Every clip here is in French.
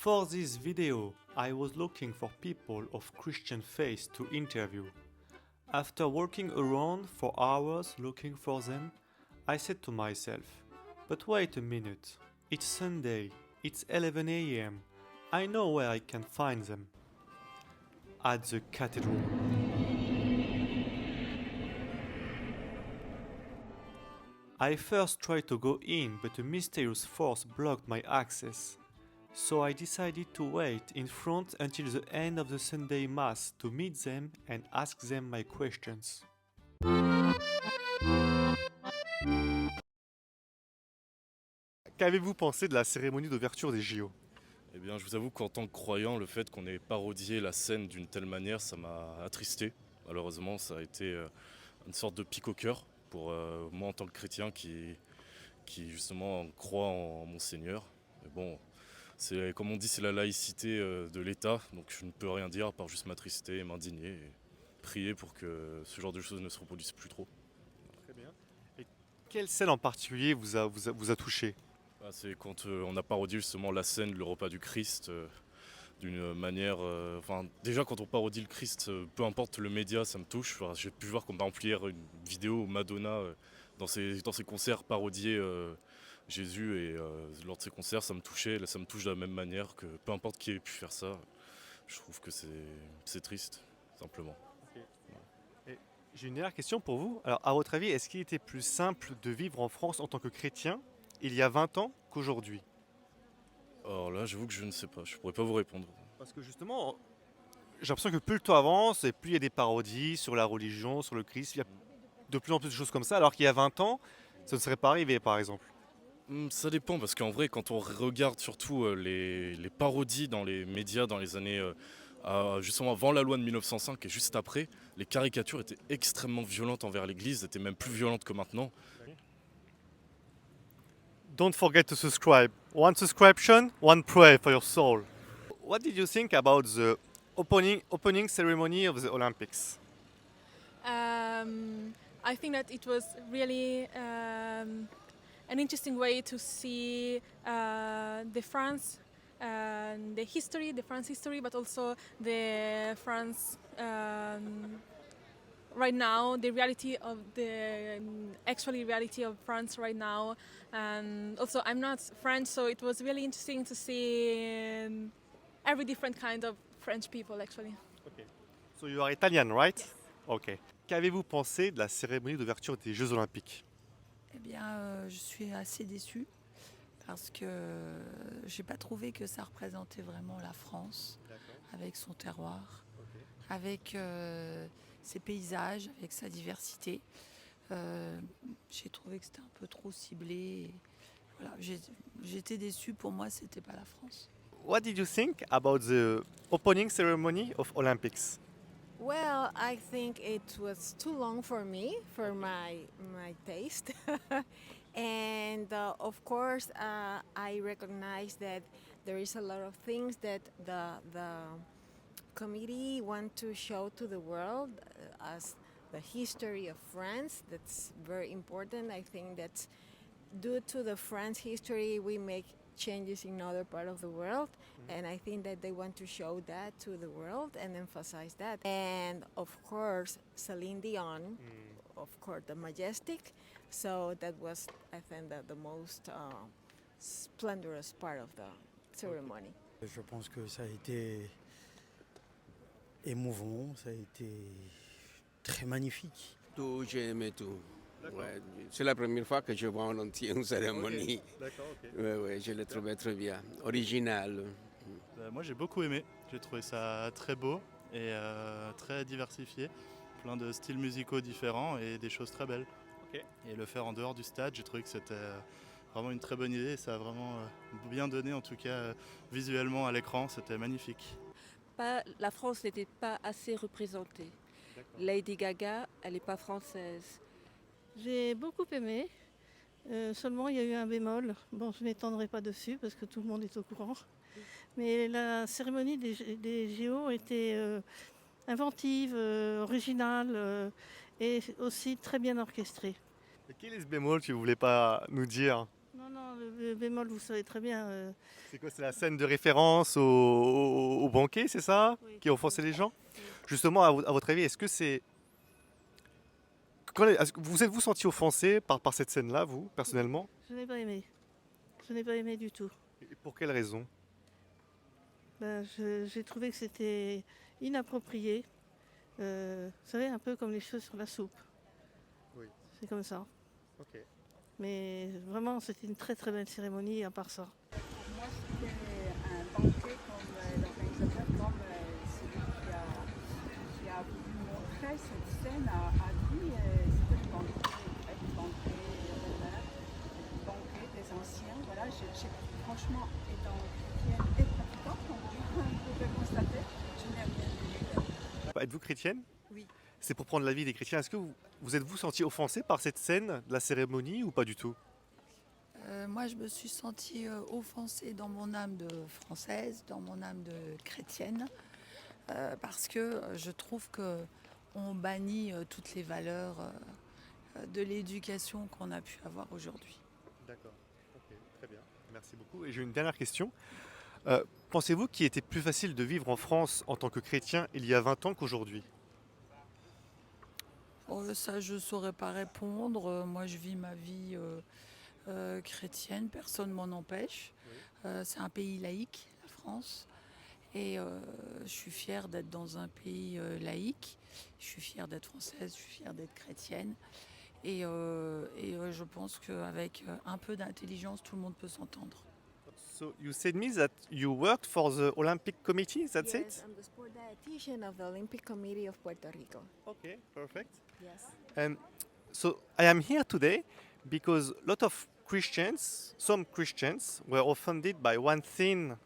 For this video, I was looking for people of Christian faith to interview. After walking around for hours looking for them, I said to myself, but wait a minute, it's Sunday, it's 11 a.m. I know where I can find them. At the cathedral. I first tried to go in, but a mysterious force blocked my access. So I decided to wait in front until the end of the Sunday Mass to meet them and ask them my questions. Qu'avez-vous pensé de la cérémonie d'ouverture des JO? Eh bien, je vous avoue qu'en tant que croyant, le fait qu'on ait parodié la scène d'une telle manière, ça m'a attristé. Malheureusement, ça a été une sorte de pic au cœur pour moi en tant que chrétien qui justement croit en mon Seigneur. Mais bon, c'est comme on dit, c'est la laïcité de l'État, donc je ne peux rien dire à part juste m'attrister et m'indigner et prier pour que ce genre de choses ne se reproduisent plus trop. Très bien. Et quelle scène en particulier vous a touché? C'est quand on a parodié justement la scène, le repas du Christ, d'une manière. Déjà, quand on parodie le Christ, peu importe le média, ça me touche. Enfin, j'ai pu voir comme par exemple hier une vidéo où Madonna, dans ses concerts, parodiait Jésus, et lors de ses concerts, ça me touchait. Là, ça me touche de la même manière que peu importe qui ait pu faire ça. Je trouve que c'est triste, simplement. Ok. Et j'ai une dernière question pour vous. Alors, à votre avis, est-ce qu'il était plus simple de vivre en France en tant que chrétien il y a 20 ans qu'aujourd'hui? Alors là, j'avoue que je ne sais pas, je pourrais pas vous répondre. Parce que justement, j'ai l'impression que plus le temps avance et plus il y a des parodies sur la religion, sur le Christ, il y a de plus en plus de choses comme ça, alors qu'il y a 20 ans, ça ne serait pas arrivé par exemple. Ça dépend, parce qu'en vrai, quand on regarde surtout les parodies dans les médias dans les années justement avant la loi de 1905 et juste après, les caricatures étaient extrêmement violentes envers l'Église, étaient même plus violentes que maintenant. Don't forget to subscribe. One subscription, one prayer for your soul. What did you think about the opening ceremony of the Olympics? I think that it was really an interesting way to see the France, the France history, but also the France right now, the reality of the actually reality of France right now. And also, I'm not French, so it was really interesting to see every different kind of French people actually. Okay. So you are Italian, right? Yes. Ok. Qu'avez-vous pensé de la cérémonie d'ouverture des Jeux Olympiques? Eh bien, je suis assez déçue parce que j'ai pas trouvé que ça représentait vraiment la France avec son terroir, avec ses paysages, avec sa diversité. J'ai trouvé que c'était un peu trop ciblé. Et voilà, j'étais déçue. Pour moi, c'était pas la France. What did you think about the opening ceremony of Olympics? Well, I think it was too long for me, for my taste. And of course, I recognize that there is a lot of things that the committee want to show to the world as the history of France. That's very important. I think that due to the France history, we make changes in other part of the world, and I think that they want to show that to the world and emphasize that. And of course, Celine Dion, of course, the Majestic. So that was, I think, the most splendorous part of the ceremony. Je pense que ça a été émouvant, ça a été très magnifique. Tout, j'ai aimé tout. Ouais, c'est la première fois que je vois en entier une cérémonie. D'accord, ok. Ouais, je l'ai trouvé très bien, original. Moi j'ai beaucoup aimé, j'ai trouvé ça très beau et très diversifié, plein de styles musicaux différents et des choses très belles. Ok. Et le faire en dehors du stade, j'ai trouvé que c'était vraiment une très bonne idée et ça a vraiment bien donné en tout cas visuellement à l'écran, c'était magnifique. La France n'était pas assez représentée. Lady Gaga, elle n'est pas française. J'ai beaucoup aimé, seulement il y a eu un bémol. Bon, je ne m'étendrai pas dessus parce que tout le monde est au courant. Mais la cérémonie des JO était inventive, originale et aussi très bien orchestrée. Et quel est ce bémol que vous voulez pas nous dire? Non, le bémol, vous savez très bien. C'est quoi, c'est la scène de référence au banquet, c'est ça? Oui. Qui a offensé les gens? Oui. Justement, à votre avis, est-ce que c'est... est-ce que vous êtes-vous senti offensé par cette scène-là, vous, personnellement? Je n'ai pas aimé. Je n'ai pas aimé du tout. Et pour quelle raison? J'ai trouvé que c'était inapproprié. Vous savez, un peu comme les cheveux sur la soupe. Oui. C'est comme ça. Ok. Mais vraiment, c'était une très très belle cérémonie à part ça. Pour moi, c'était un banquet comme l'organisateur, comme celui qui a voulu montrer cette scène à lui. C'était le banquet du banquet des anciens. Voilà, franchement, étant chrétienne et pratiquante, comme vous pouvez constater, je n'ai rien vu. Êtes-vous chrétienne? Oui. C'est pour prendre l'avis des chrétiens. Est-ce que vous êtes-vous senti offensé par cette scène de la cérémonie ou pas du tout? Moi, je me suis sentie offensée dans mon âme de française, dans mon âme de chrétienne, parce que je trouve qu'on bannit toutes les valeurs de l'éducation qu'on a pu avoir aujourd'hui. D'accord, ok, très bien, merci beaucoup. Et j'ai une dernière question. Pensez-vous qu'il était plus facile de vivre en France en tant que chrétien il y a 20 ans qu'aujourd'hui? Ça, je ne saurais pas répondre. Moi, je vis ma vie chrétienne, personne ne m'en empêche. C'est un pays laïque, la France. Et je suis fière d'être dans un pays laïque. Je suis fière d'être française, je suis fière d'être chrétienne. Et je pense qu'avec un peu d'intelligence, tout le monde peut s'entendre. So you said me that you worked for the Olympic Committee, that's Yes, it? I'm the sport dietitian of the Olympic Committee of Puerto Rico. Okay, perfect. Yes. So I am here today because a lot of Christians, some Christians, were offended by one thing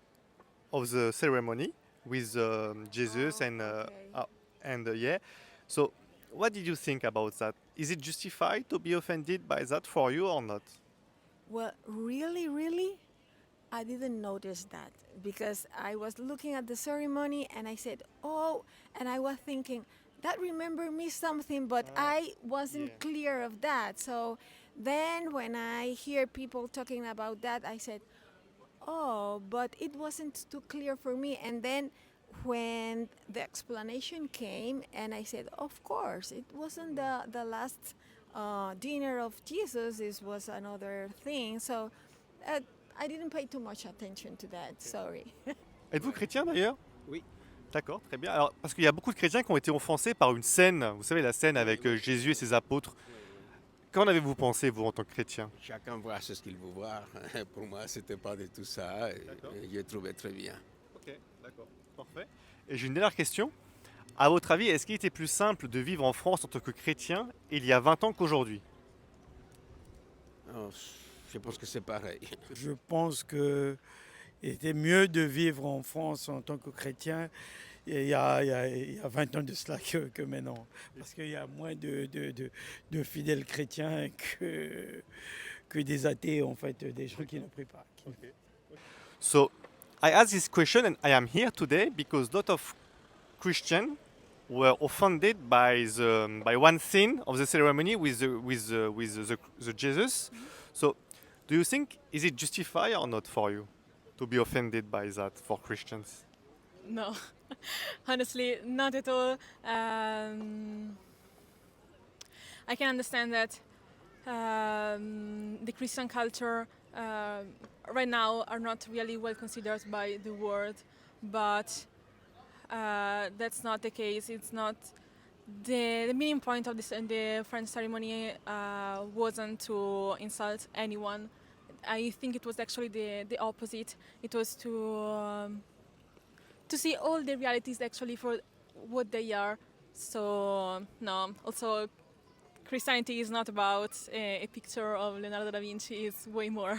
of the ceremony with Jesus and yeah. So what did you think about that? Is it justified to be offended by that for you or not? Well, really, I didn't notice that because I was looking at the ceremony and I said, oh, and I was thinking, that remembered me something, but I wasn't clear of that. So then when I hear people talking about that, I said, oh, but it wasn't too clear for me. And then when the explanation came and I said, of course, it wasn't the last dinner of Jesus, this was another thing. So I didn't pay too much attention to that, sorry. Êtes-vous chrétien d'ailleurs? Oui. D'accord, très bien. Alors, parce qu'il y a beaucoup de chrétiens qui ont été offensés par une scène, vous savez, la scène avec Jésus et ses apôtres. Qu'en avez-vous pensé, vous, en tant que chrétien? Chacun voit ce qu'il veut voir. Pour moi, c'était pas de tout ça. Et je trouvais très bien. Ok, d'accord, parfait. Et j'ai une dernière question. À votre avis, est-ce qu'il était plus simple de vivre en France en tant que chrétien il y a 20 ans qu'aujourd'hui? Oh, je pense que c'est pareil. Je pense qu'il était mieux de vivre en France en tant que chrétien il y a 20 ans de cela que maintenant. Parce qu'il y a moins de fidèles chrétiens que des athées, en fait, des gens qui ne prient pas. Okay. So, I asked this question and I am here today because a lot of Christians were offended by one thing of the ceremony with the Jesus. So, do you think is it justified or not for you to be offended by that for Christians? No, honestly, not at all. I can understand that the Christian culture right now are not really well considered by the world, but that's not the case. It's not the main point of the French ceremony wasn't to insult anyone. I think it was actually the opposite. It was to see all the realities actually for what they are. So no, also Christianity is not about a picture of Leonardo da Vinci, it's way more.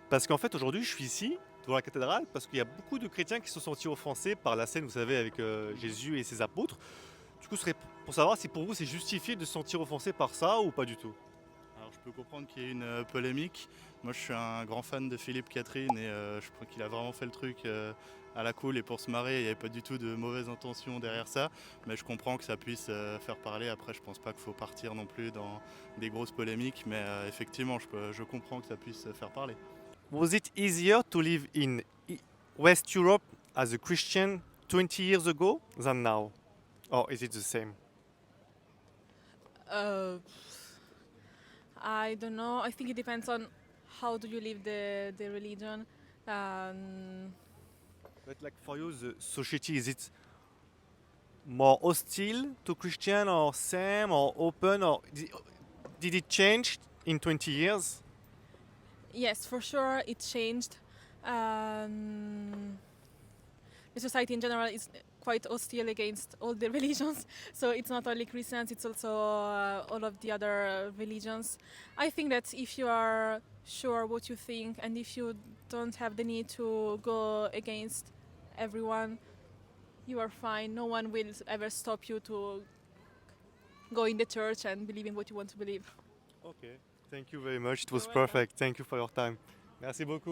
Parce qu'en fait, aujourd'hui, je suis ici, devant la cathédrale, parce qu'il y a beaucoup de chrétiens qui se sont sentis offensés par la scène, vous savez, avec Jésus et ses apôtres. Du coup, ce serait pour savoir si pour vous, c'est justifié de se sentir offensé par ça ou pas du tout. Alors, je peux comprendre qu'il y ait une polémique, Moi, je suis un grand fan de Philippe Catherine et je crois qu'il a vraiment fait le truc à la cool et pour se marrer. Il n'y avait pas du tout de mauvaises intentions derrière ça, mais je comprends que ça puisse faire parler. Après, je pense pas qu'il faut partir non plus dans des grosses polémiques, mais effectivement, je comprends que ça puisse faire parler. Was it easier to live in West Europe as a Christian 20 years ago than now? Or is it the same? I don't know. I think it depends on how do you live the religion. But like for you, the society, is it more hostile to Christian or same or open or did it change in 20 years? Yes, for sure, it changed. The society in general is quite hostile against all the religions, so it's not only Christians, it's also all of the other religions. I think that if you are sure what you think and if you don't have the need to go against everyone, you are fine. No one will ever stop you to go in the church and believe in what you want to believe. Okay, thank you very much. It was perfect. Thank you for your time. Merci beaucoup.